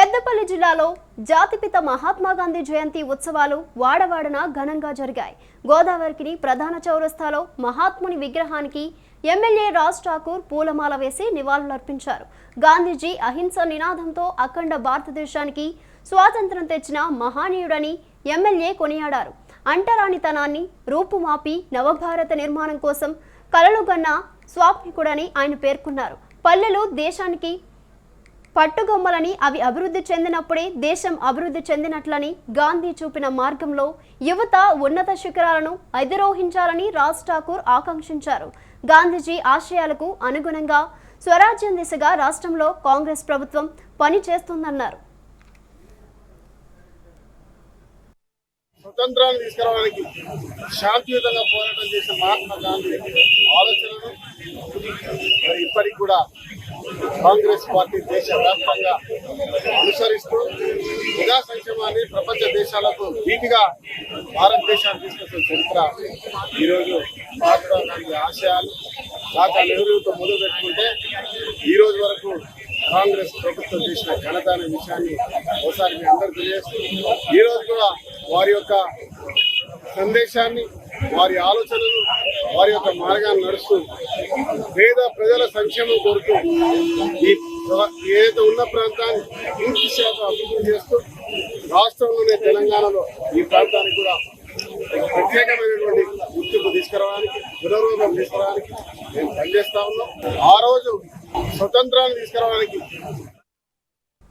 పెద్దపల్లి జిల్లాలో జాతిపిత మహాత్మా గాంధీ జయంతి ఉత్సవాలు వాడవాడన ఘనంగా జరిగాయి. గోదావరికి ప్రధాన చౌరస్తాలో మహాత్ముని విగ్రహానికి ఎమ్మెల్యే రాజ్ ఠాకూర్ పూలమాల వేసి నివాళులర్పించారు. గాంధీజీ అహింస నినాదంతో అఖండ భారతదేశానికి స్వాతంత్ర్యం తెచ్చిన మహనీయుడని ఎమ్మెల్యే కొనియాడారు. అంటరానితనాన్ని రూపుమాపి నవభారత నిర్మాణం కోసం కలలుగన్న స్వాప్నికుడని ఆయన పేర్కొన్నారు. పల్లెలు దేశానికి పట్టుగొమ్మలని, అవి అభివృద్ధి చెందినప్పుడే దేశం అభివృద్ధి చెందినట్లని గాంధీ చూపిన మార్గంలో యువత ఉన్నత శిఖరాలను అధిరోహించాలని రాజ్ ఠాకూర్ ఆకాంక్షించారు. గాంధీజీ ఆశయాలకు అనుగుణంగా స్వరాజ్యం దిశగా రాష్ట్రంలో కాంగ్రెస్ ప్రభుత్వం పనిచేస్తుందన్నారు. స్వతంత్రాన్ని తీసుకురావడానికి శాంతియుతంగా పోరాటం చేసిన మహాత్మా గాంధీ ఆలోచనలు మరి ఇప్పటికి కూడా కాంగ్రెస్ పార్టీ దేశవ్యాప్తంగా అనుసరిస్తూ ప్రజా సంక్షేమాన్ని ప్రపంచ దేశాలకు వీటిగా భారతదేశాన్ని తీసుకొచ్చిన చరిత్ర ఈరోజు మహాత్మా గాంధీ ఆశయాలు చాచా నెహ్రూతో మొదలు పెట్టుకుంటే ఈ రోజు వరకు కాంగ్రెస్ ప్రభుత్వం చేసిన ఘనత అనే విషయాన్ని ఒకసారి మీ అందరికీ తెలియజేస్తూ ఈరోజు కూడా వారి యొక్క సందేశాన్ని, వారి ఆలోచనలు, వారి యొక్క మార్గాన్ని నడుస్తూ పేద ప్రజల సంక్షేమం కోరుతూ ఈ ఏదైతే ఉన్న ప్రాంతాన్ని పూర్తి శాతం అభివృద్ధి చేస్తూ రాష్ట్రంలోనే తెలంగాణలో ఈ ప్రాంతానికి కూడా ప్రత్యేకమైనటువంటి గుర్తింపు తీసుకురావడానికి, పునర్రూపం తీసుకురావడానికి మేము పనిచేస్తా ఉన్నాం. ఆ రోజు స్వతంత్రాన్ని తీసుకురావడానికి